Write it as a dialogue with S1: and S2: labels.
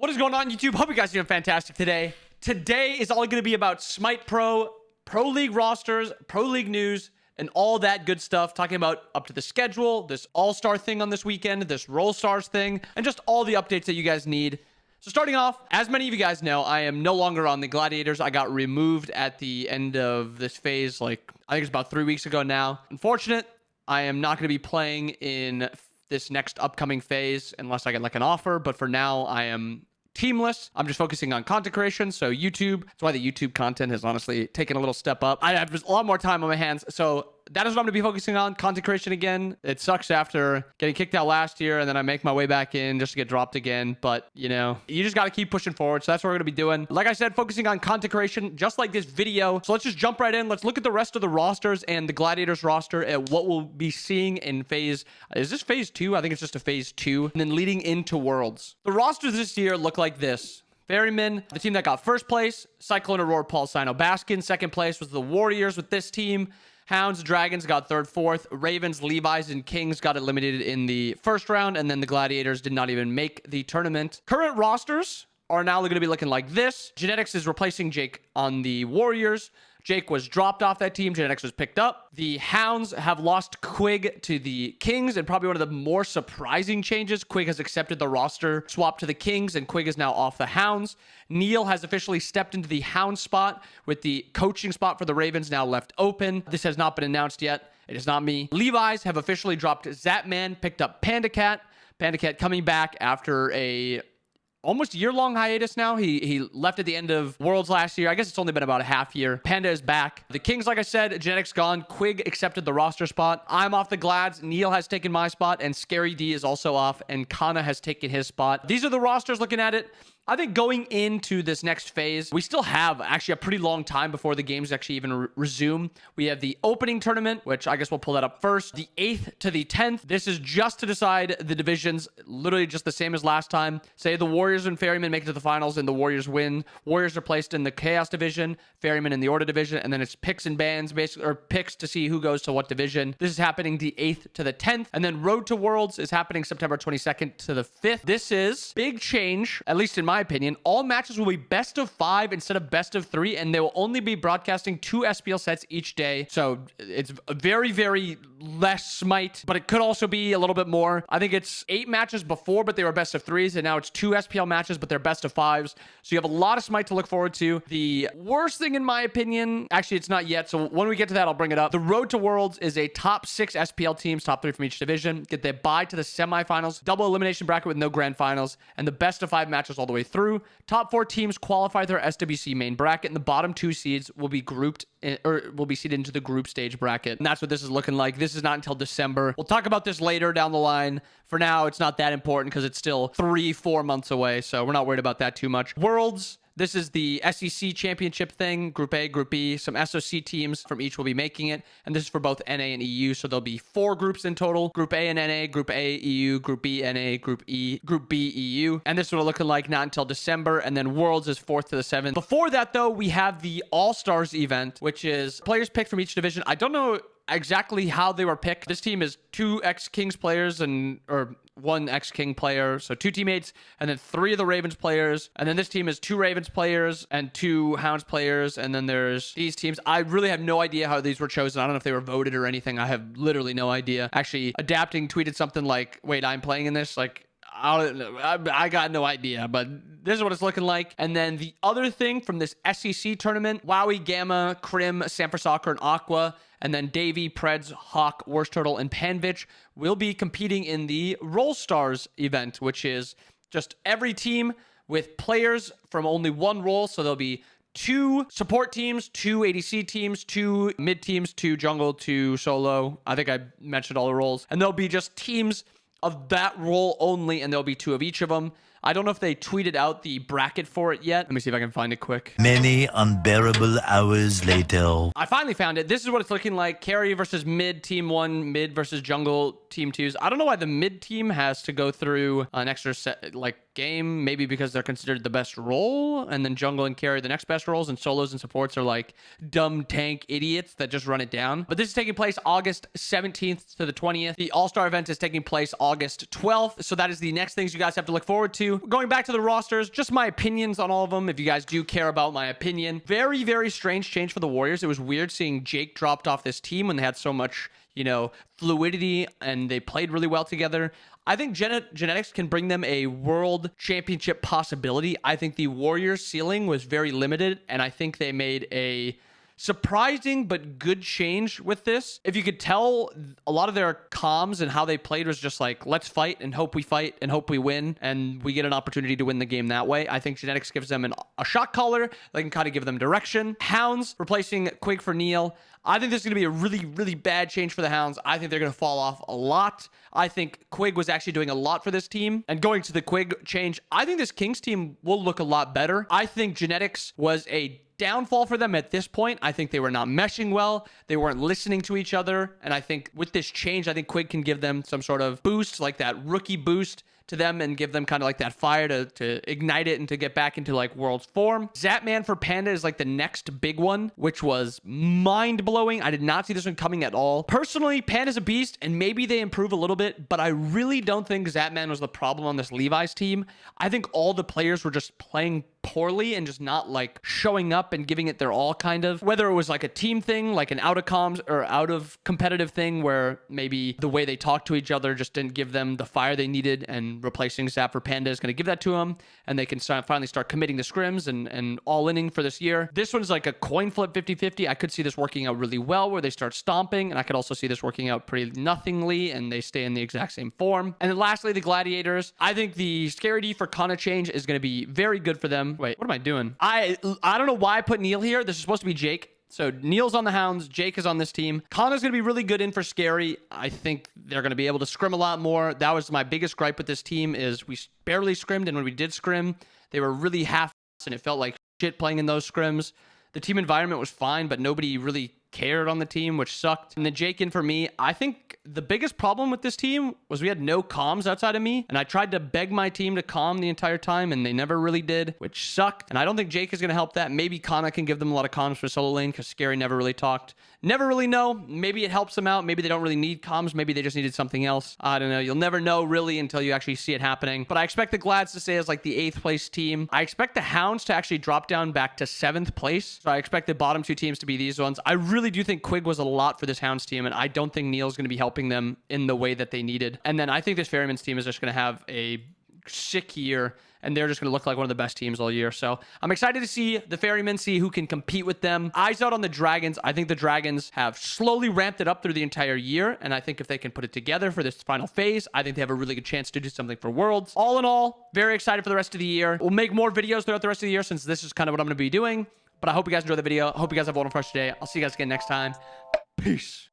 S1: What is going on, YouTube? Hope you guys are doing fantastic today. Today is all going to be about Smite Pro League rosters, Pro League news, and all that good stuff. Talking about up to the schedule, this All-Star thing on this weekend, this AllStars thing, and just all the updates that you guys need. So starting off, as many of you guys know, I am no longer on the Gladiators. I got removed at the end of this phase, I think it's about 3 weeks ago now. Unfortunate, I am not going to be playing in this next upcoming phase unless I get an offer. But for now, I am teamless. I'm just focusing on content creation. So YouTube, that's why the YouTube content has honestly taken a little step up. I have a lot more time on my hands. So that is what I'm going to be focusing on, content creation again. It sucks after getting kicked out last year, and then I make my way back in just to get dropped again. But, you know, you just got to keep pushing forward. So that's what we're going to be doing. Like I said, focusing on content creation, just like this video. So let's just jump right in. Let's look at the rest of the rosters and the Gladiators roster and what we'll be seeing in phase. Is this phase 2? I think it's just a phase 2. And then leading into Worlds. The rosters this year look like this. Ferryman, the team that got first place. Cyclone, Aurora, Paul, Sino, Baskin. Second place was the Warriors with this team. Hounds, Dragons got third, fourth. Ravens, Levi's, and Kings got eliminated in the first round. And then the Gladiators did not even make the tournament. Current rosters are now going to be looking like this. Genetics is replacing Jake on the Warriors. Jake was dropped off that team. Genetics was picked up. The Hounds have lost Quig to the Kings, and probably one of the more surprising changes, Quig has accepted the roster swap to the Kings, and Quig is now off the Hounds. Neil has officially stepped into the Hound spot, with the coaching spot for the Ravens now left open. This has not been announced yet. It is not me. Levi's have officially dropped Zapman, picked up Panda Cat. Panda Cat coming back after a almost year-long hiatus now. He left at the end of Worlds last year. I guess it's only been about a half year. Panda is back. The Kings, like I said, Genetics gone. Quig accepted the roster spot. I'm off the Glads. Neil has taken my spot, and Scary D is also off, and Kana has taken his spot. These are the rosters looking at it. I think going into this next phase, we still have actually a pretty long time before the games actually even resume. We have the opening tournament, which I guess we'll pull that up first. The 8th to the 10th. This is just to decide the divisions, literally just the same as last time. Say the Warriors and Ferryman make it to the finals and the Warriors win. Warriors are placed in the Chaos division, Ferryman in the Order division, and then it's picks and bans, basically, or picks to see who goes to what division. This is happening the 8th to the 10th. And then Road to Worlds is happening September 22nd to the 5th. This is big change, at least in my opinion. All matches will be best of 5 instead of best of 3, and they will only be broadcasting 2 SPL sets each day. So it's very, very less Smite, but it could also be a little bit more. I think it's 8 matches before, but they were best of 3s, and now it's 2 SPL matches, but they're best of 5s. So you have a lot of Smite to look forward to. The worst thing, in my opinion, actually, it's not yet. So when we get to that, I'll bring it up. The Road to Worlds is a top 6 SPL teams, top 3 from each division, get their bye to the semifinals, double elimination bracket with no grand finals, and the best of 5 matches all the way through. Top 4 teams qualify their SWC main bracket, and the bottom 2 seeds will be grouped in, or will be seeded into the group stage bracket. And that's what this is looking like. This is not until December. We'll talk about this later down the line. For now, it's not that important because it's still 3-4 months away, so we're not worried about that too much. Worlds. This is the SEC championship thing, Group A, Group B. Some SOC teams from each will be making it. And this is for both NA and EU. So there'll be 4 groups in total. Group A and NA, Group A, EU, Group B, NA, Group B, EU. And this is what it'll look like not until December. And then Worlds is 4th to the 7th. Before that, though, we have the All-Stars event, which is players picked from each division. I don't know exactly how they were picked. This team is 2 ex-Kings players or 1 ex-King player, so 2 teammates, and then 3 of the Ravens players, and then this team is 2 Ravens players and 2 Hounds players, and then there's these teams. I really have no idea how these were chosen. I don't know if they were voted or anything. I have literally no idea. Actually, Adapting tweeted something like, wait, I'm playing in this? Like, I got no idea, but this is what it's looking like. And then the other thing from this SEC tournament, Wowie, Gamma, Crim, Sanford Soccer, and Aqua, and then Davey, Preds, Hawk, Worst Turtle, and Panvich will be competing in the AllStars event, which is just every team with players from only 1 role. So there'll be 2 support teams, 2 ADC teams, 2 mid teams, 2 jungle, 2 solo. I think I mentioned all the roles. And there'll be just teams of that role only, and there'll be 2 of each of them. I don't know if they tweeted out the bracket for it yet. Let me see if I can find it quick.
S2: Many unbearable hours later.
S1: I finally found it. This is what it's looking like. Carry versus mid, team 1. Mid versus jungle, team 2s. I don't know why the mid team has to go through an extra set, like game, maybe because they're considered the best role, and then jungle and carry the next best roles, and solos and supports are like dumb tank idiots that just run it down. But this is taking place August 17th to the 20th. The All-Star event is taking place August 12th, so that is the next things you guys have to look forward to. Going back to the rosters, just my opinions on all of them, if you guys do care about my opinion. Very, very strange change for the Warriors. It was weird seeing Jake dropped off this team when they had so much, you know, fluidity and they played really well together. I think genetics can bring them a world championship possibility. I think the Warriors ceiling was very limited, and I think they made a surprising but good change with this. If you could tell, a lot of their comms and how they played was just like, let's fight and hope we win, and we get an opportunity to win the game that way. I think genetics gives them a shot caller that can kind of give them direction. Hounds replacing Quig for Neil. I think this is going to be a really, really bad change for the Hounds. I think they're going to fall off a lot. I think Quig was actually doing a lot for this team. And going to the Quig change, I think this Kings team will look a lot better. I think genetics was a downfall for them at this point. I think they were not meshing well. They weren't listening to each other. And I think with this change, I think Quig can give them some sort of boost, like that rookie boost to them, and give them kind of like that fire to ignite it and to get back into like world's form. Zapman for Panda is like the next big one, which was mind-blowing. I did not see this one coming at all. Personally, Panda's a beast, and maybe they improve a little bit, but I really don't think Zapman was the problem on this Levi's team. I think all the players were just playing poorly and just not like showing up and giving it their all, kind of. Whether it was like a team thing, like an out of comms or out of competitive thing where maybe the way they talked to each other just didn't give them the fire they needed, and replacing Zap for Panda is going to give that to them, and they can finally start committing to scrims and all-inning for this year. This one's like a coin flip 50-50. I could see this working out really well where they start stomping, and I could also see this working out pretty nothingly and they stay in the exact same form. And then lastly, the Gladiators. I think the Scary D for Kana change is going to be very good for them. Wait, what am I doing? I don't know why I put Neil here. This is supposed to be Jake. So Neil's on the Hounds, Jake is on this team. Kana's going to be really good in for Scary. I think they're going to be able to scrim a lot more. That was my biggest gripe with this team, is we barely scrimmed, and when we did scrim, they were really half-assed, and it felt like shit playing in those scrims. The team environment was fine, but nobody really cared on the team, which sucked. And then Jake in for me. I think the biggest problem with this team was we had no comms outside of me, and I tried to beg my team to calm the entire time, and they never really did, which sucked. And I don't think Jake is going to help that. Maybe Kana can give them a lot of comms for solo lane, because Scary never really talked. Never really know. Maybe it helps them out. Maybe they don't really need comms. Maybe they just needed something else. I don't know. You'll never know really until you actually see it happening. But I expect the Glads to stay as like the 8th place team. I expect the Hounds to actually drop down back to 7th place. So I expect the bottom 2 teams to be these ones. I really do think Quig was a lot for this Hounds team, and I don't think Neil's going to be helping them in the way that they needed. And then I think this Ferryman's team is just going to have a sick year, and they're just going to look like one of the best teams all year. So I'm excited to see the Ferrymen, see who can compete with them. Eyes out on the Dragons. I think the Dragons have slowly ramped it up through the entire year, and I think if they can put it together for this final phase, I think they have a really good chance to do something for Worlds. All in all, very excited for the rest of the year. We'll make more videos throughout the rest of the year, since this is kind of what I'm going to be doing. But I hope you guys enjoyed the video. I hope you guys have a wonderful rest of the day. I'll see you guys again next time. Peace.